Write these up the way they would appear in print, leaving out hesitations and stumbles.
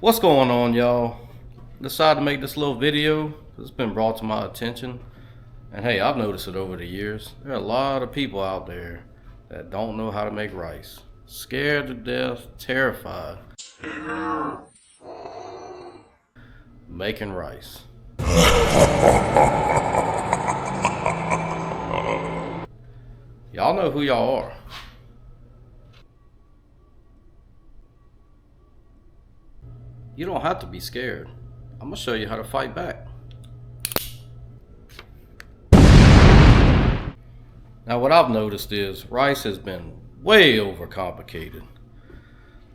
What's going on, y'all? Decided to make this little video. It's been brought to my attention, and hey, I've noticed it over the years. There are a lot of people out there that don't know how to make rice. Scared to death, terrified. Making rice. Y'all know who y'all are. You don't have to be scared. I'm gonna show you how to fight back. Now what I've noticed is rice has been way overcomplicated.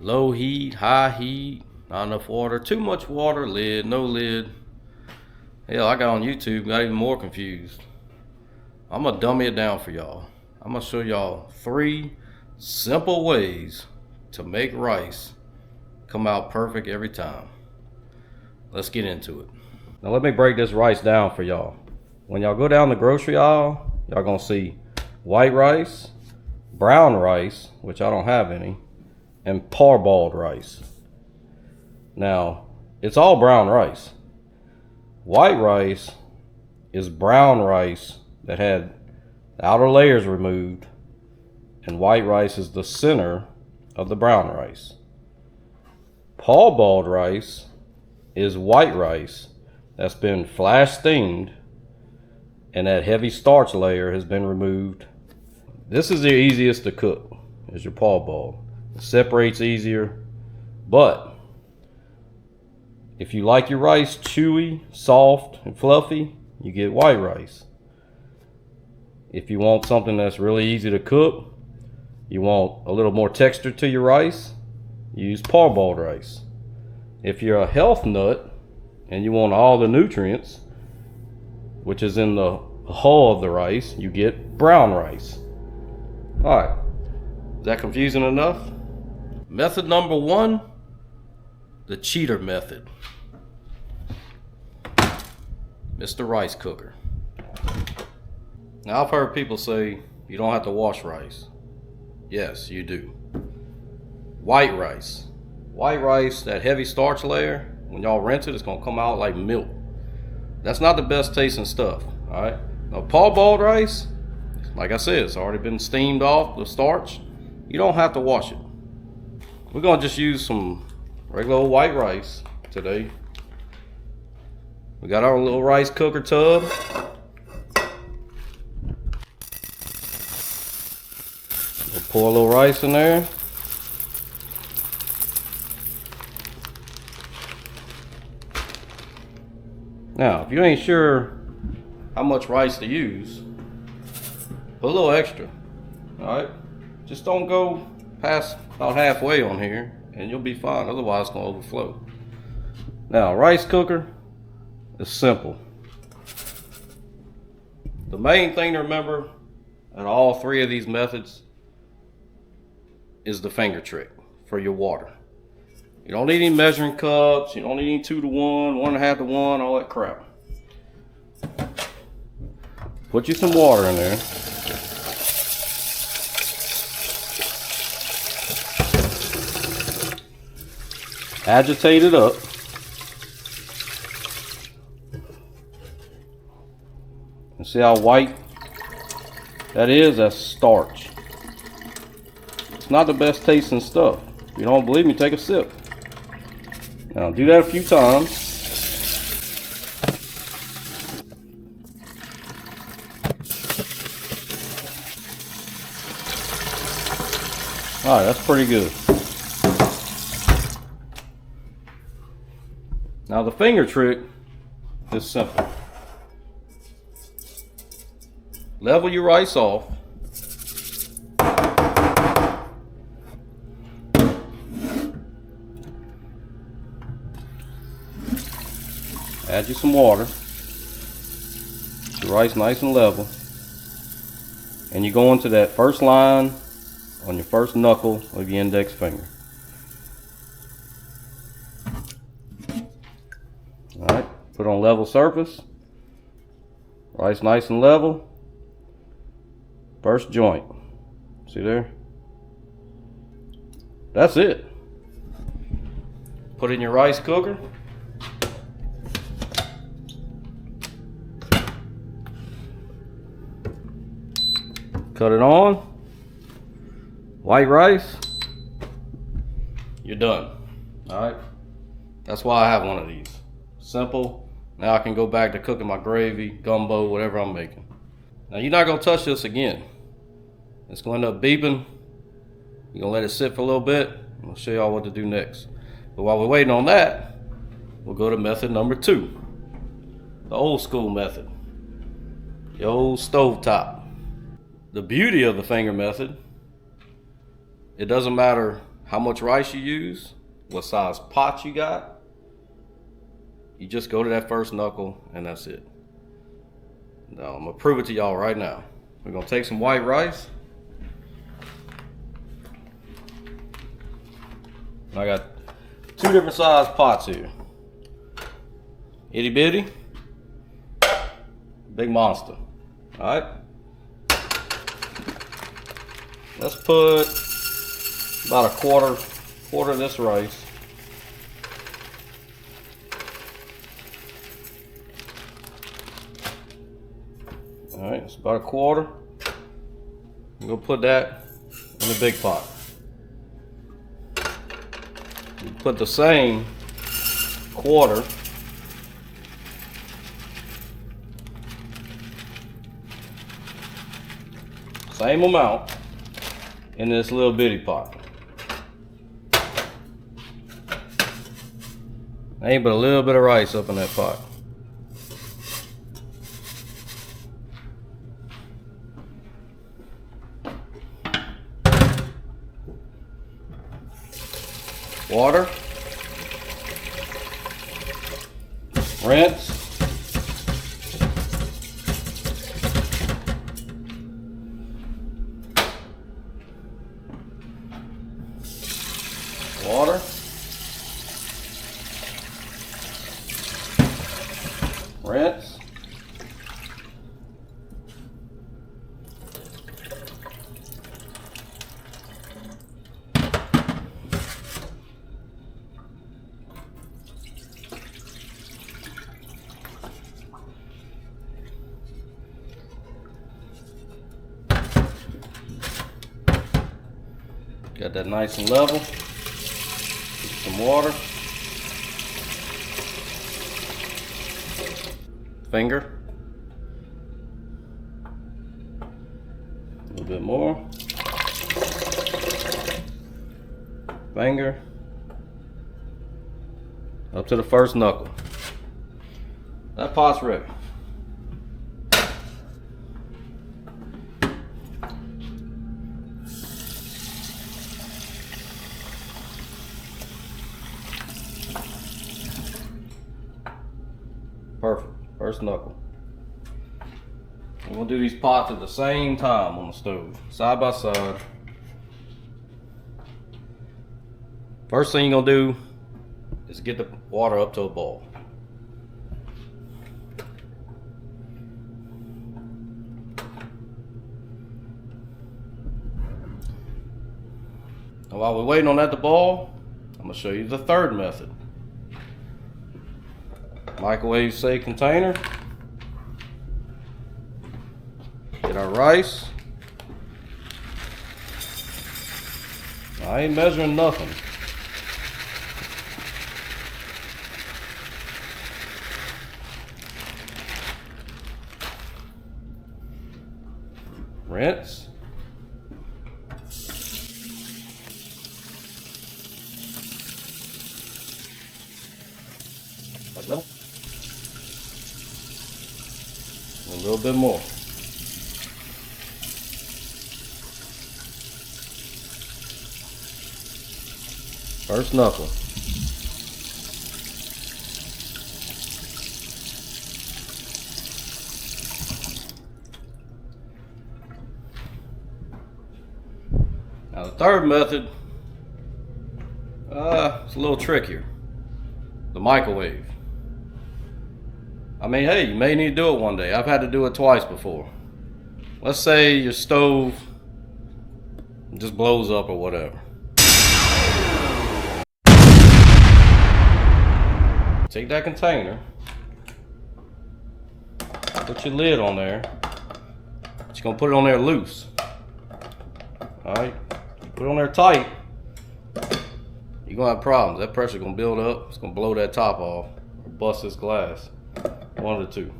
Low heat, high heat, not enough water, too much water, lid, no lid. Hell, I got on YouTube, got even more confused. I'm gonna dummy it down for y'all. I'm gonna show y'all 3 simple ways to make rice come out perfect every time. Let's get into it. Now let me break this rice down for y'all. When y'all go down the grocery aisle, y'all gonna see white rice, brown rice, which I don't have any, and parboiled rice. Now, it's all brown rice. White rice is brown rice that had the outer layers removed, and white rice is the center of the brown rice. Parboiled rice is white rice that's been flash steamed and that heavy starch layer has been removed. This is the easiest to cook, is your parboiled. It separates easier, but if you like your rice chewy, soft, and fluffy, you get white rice. If you want something that's really easy to cook, you want a little more texture to your rice, use parboiled rice. If you're a health nut and you want all the nutrients, which is in the hull of the rice, you get brown rice. Alright, is that confusing enough? Method number 1, the cheater method. Mr. Rice Cooker. Now I've heard people say you don't have to wash rice. Yes, you do. White rice. White rice, that heavy starch layer, when y'all rinse it, it's gonna come out like milk. That's not the best tasting stuff, all right? Now, parboiled rice, like I said, it's already been steamed off the starch. You don't have to wash it. We're gonna just use some regular old white rice today. We got our little rice cooker tub. We'll pour a little rice in there. Now, if you ain't sure how much rice to use, put a little extra, all right? Just don't go past about halfway on here and you'll be fine, otherwise it's gonna overflow. Now, rice cooker is simple. The main thing to remember in all 3 of these methods is the finger trick for your water. You don't need any measuring cups, you don't need any 2 to 1, 1.5 to 1, all that crap. Put you some water in there. Agitate it up. And see how white that is? That's starch. It's not the best tasting stuff. If you don't believe me, take a sip. Now do that a few times. Alright, that's pretty good. Now the finger trick is simple. Level your rice off. Add you some water. Get your rice nice and level. And you go into that first line on your first knuckle of your index finger. Alright, put on level surface. Rice nice and level. First joint. See there? That's it. Put it in your rice cooker. Cut it on. White rice. You're done. Alright. That's why I have one of these. Simple. Now I can go back to cooking my gravy, gumbo, whatever I'm making. Now you're not going to touch this again. It's going to end up beeping. You're going to let it sit for a little bit. I'll show y'all what to do next. But while we're waiting on that, we'll go to method number 2. The old school method. The old stovetop. The beauty of the finger method, it doesn't matter how much rice you use, what size pot you got. You just go to that first knuckle and that's it. Now I'm gonna prove it to y'all right now. We're gonna take some white rice. I got 2 different size pots here. Itty bitty, big monster. All right. Let's put about a quarter of this rice. All right, it's about a quarter. I'm gonna put that in the big pot. You put the same quarter same amount in this little bitty pot. Ain't but a little bit of rice up in that pot. Water. Rinse. Water. Rinse. Got that nice and level. Some water. Finger. A little bit more. Finger. Up to the first knuckle. That pot's ready. Perfect. First knuckle. And we'll do these pots at the same time on the stove, side by side. First thing you're gonna do is get the water up to a boil. And while we're waiting on that to boil, I'm gonna show you the third method. Microwave safe container. Get our rice. I ain't measuring nothing. Rinse. Like that. A little bit more. First knuckle. Now the third method, it's a little trickier. The microwave. I mean, hey, you may need to do it one day. I've had to do it twice before. Let's say your stove just blows up or whatever. Take that container, put your lid on there. You're gonna put it on there loose. Alright? You put it on there tight, you're gonna have problems. That pressure gonna build up, it's gonna blow that top off or bust this glass. One of the two.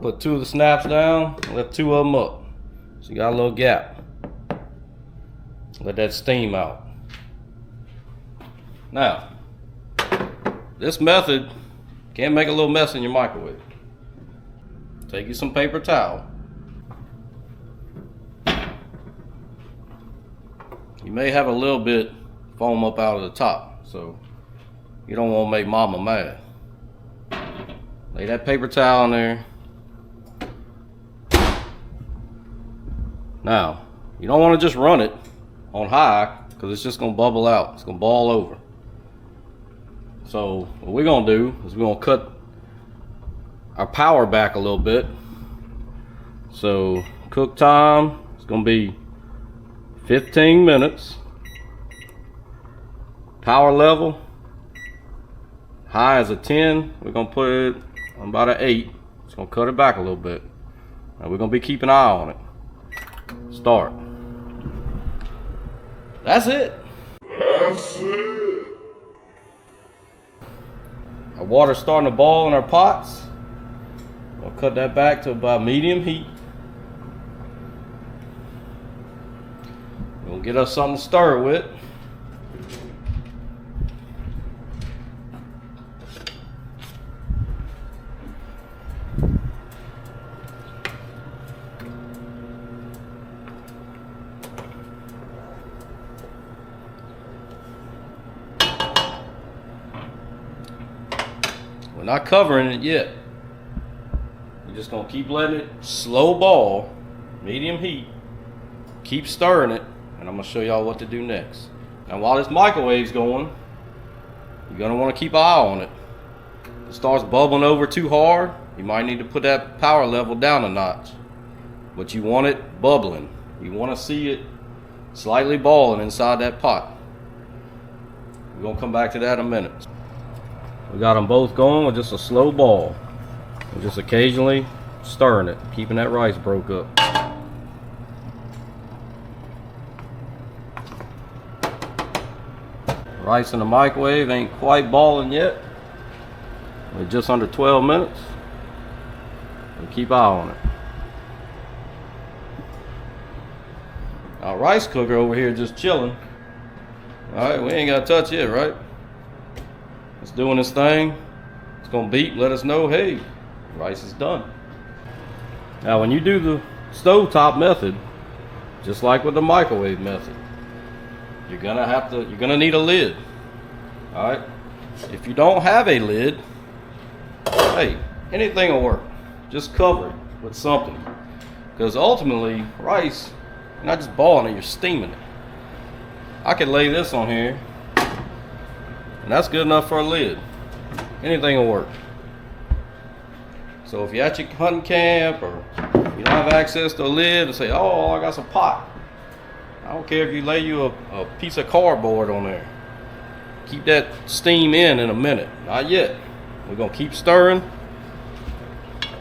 Put 2 of the snaps down, lift 2 of them up. So you got a little gap. Let that steam out. Now, this method can make a little mess in your microwave. Take you some paper towel. You may have a little bit foam up out of the top, so you don't want to make mama mad. Lay that paper towel in there. Now, you don't want to just run it on high because it's just going to bubble out. It's going to ball over. So what we're going to do is we're going to cut our power back a little bit. So cook time is going to be 15 minutes. Power level, high as a 10. We're going to put it on about an 8. It's going to cut it back a little bit. Now we're going to be keeping an eye on it. Start. That's it. That's it. Our water's starting to boil in our pots. We'll cut that back to about medium heat. We'll get us something to stir with. We're not covering it yet. We're just gonna keep letting it slow boil, medium heat. Keep stirring it, and I'm gonna show y'all what to do next. Now while this microwave's going, you're gonna wanna keep an eye on it. If it starts bubbling over too hard, you might need to put that power level down a notch. But you want it bubbling. You wanna see it slightly boiling inside that pot. We're gonna come back to that in a minute. We got them both going with just a slow boil. And just occasionally stirring it, keeping that rice broke up. Rice in the microwave ain't quite boiling yet. We're just under 12 minutes. And keep eye on it. Our rice cooker over here just chilling. Alright, we ain't got to touch it, right? It's doing its thing. It's gonna beep, let us know, hey, rice is done. Now when you do the stovetop method, just like with the microwave method, you're gonna need a lid. Alright? If you don't have a lid, hey, anything will work. Just cover it with something. Because ultimately, rice, you're not just boiling it, you're steaming it. I could lay this on here, and that's good enough for a lid. Anything will work. So if you're at your hunting camp or you don't have access to a lid and say, oh, I got some pot. I don't care if you lay you a piece of cardboard on there. Keep that steam in a minute. Not yet. We're going to keep stirring.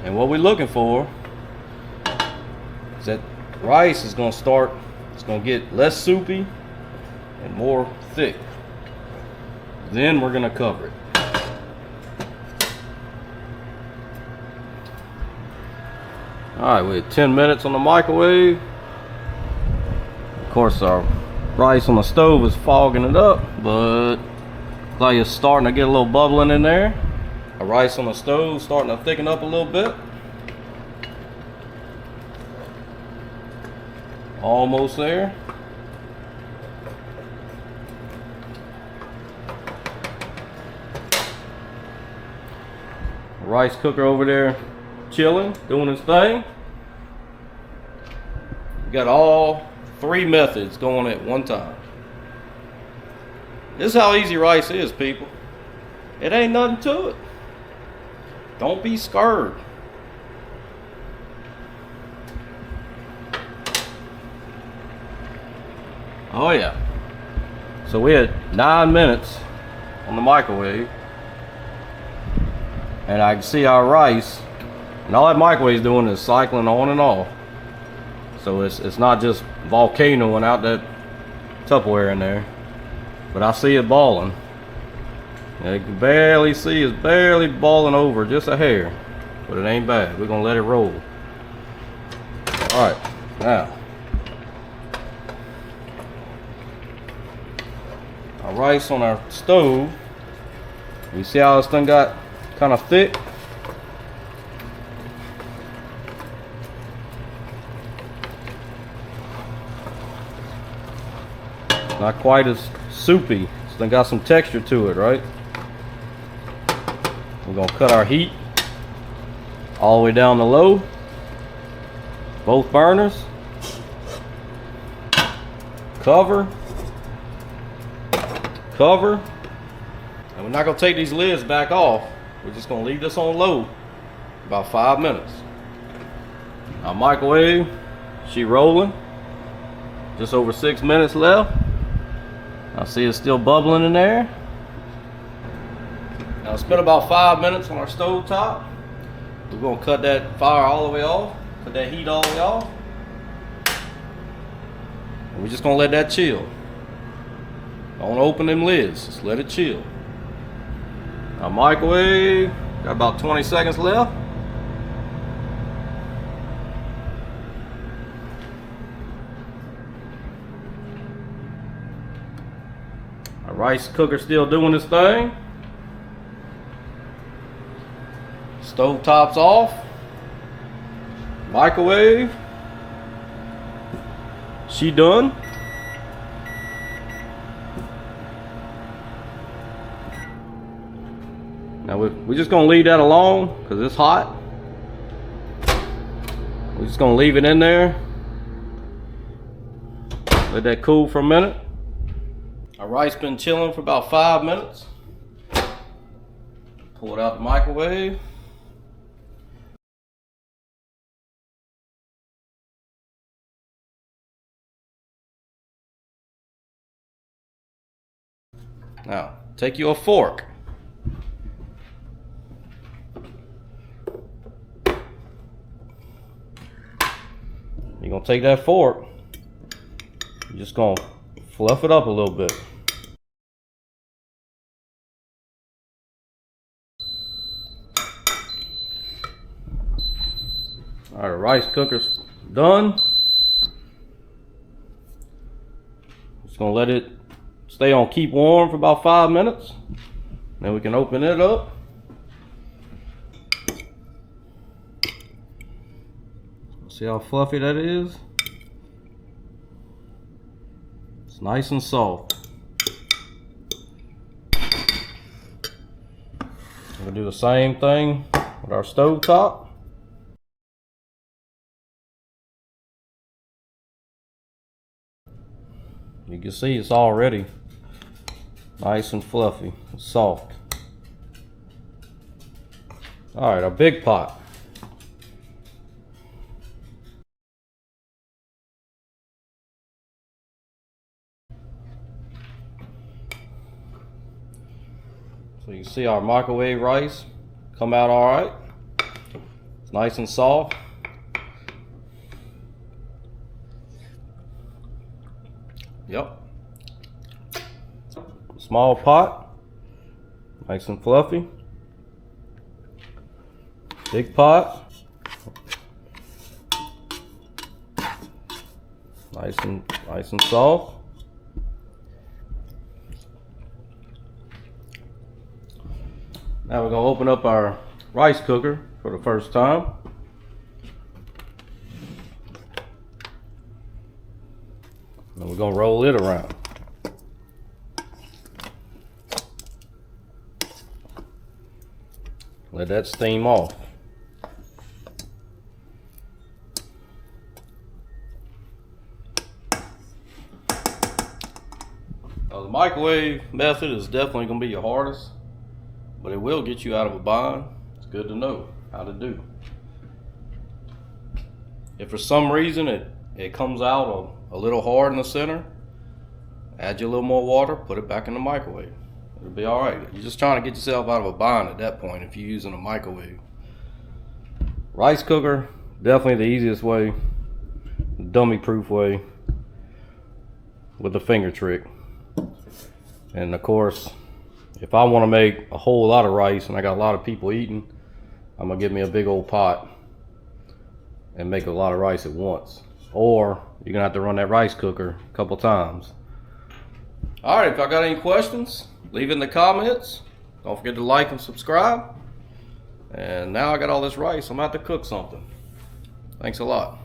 And what we're looking for is that rice is going to start, it's going to get less soupy and more thick. Then we're going to cover it. Alright, we had 10 minutes on the microwave. Of course, our rice on the stove is fogging it up, but like it's starting to get a little bubbling in there. Our rice on the stove starting to thicken up a little bit. Almost there. Rice cooker over there chilling, doing its thing. We got all 3 methods going at one time. This is how easy rice is, people. It ain't nothing to it. Don't be scared. Oh yeah. So we had 9 minutes on the microwave. And I can see our rice, and all that microwave is doing is cycling on and off. So it's not just volcanoing out that Tupperware in there, but I see it balling. And you can barely see it's barely balling over, just a hair, but it ain't bad. We're gonna let it roll. All right, now our rice on our stove. You see how this thing got kind of thick? Not quite as soupy. This thing got some texture to it, right? We're gonna cut our heat all the way down to low. Both burners. Cover. Cover. And we're not gonna take these lids back off. We're just gonna leave this on low about 5 minutes. Our microwave, she rolling. Just over 6 minutes left. I see it's still bubbling in there. Now it's been about 5 minutes on our stove top. We're gonna cut that fire all the way off, cut that heat all the way off. And we're just gonna let that chill. Don't open them lids, just let it chill. Our microwave, got about 20 seconds left. Our rice cooker still doing its thing. Stove top's off. Microwave. She done. Now we're just gonna leave that alone because it's hot. We're just gonna leave it in there. Let that cool for a minute. Our rice been chilling for about 5 minutes. Pull it out the microwave. Now, take you a fork. You're gonna take that fork. You're just gonna fluff it up a little bit. All right, the rice cooker's done. Just gonna let it stay on keep warm for about 5 minutes. Then we can open it up. See how fluffy that is? It's nice and soft. We'll do the same thing with our stove top. You can see it's already nice and fluffy, and soft. All right, our big pot. So you can see our microwave rice come out all right. It's nice and soft. Yep. Small pot, nice and fluffy. Big pot, nice and soft. Now we're gonna open up our rice cooker for the first time. And we're gonna roll it around. Let that steam off. Now the microwave method is definitely gonna be your hardest, but it will get you out of a bind. It's good to know how to do. If for some reason it comes out a little hard in the center, add you a little more water, put it back in the microwave. It'll be all right. You're just trying to get yourself out of a bind at that point if you're using a microwave. Rice cooker, definitely the easiest way, dummy-proof way, with the finger trick. And of course, if I want to make a whole lot of rice and I got a lot of people eating, I'm gonna get me a big old pot and make a lot of rice at once. Or you're gonna have to run that rice cooker a couple times. All right, if y'all got any questions, leave it in the comments. Don't forget to like and subscribe. And now I got all this rice, I'm about to cook something. Thanks a lot.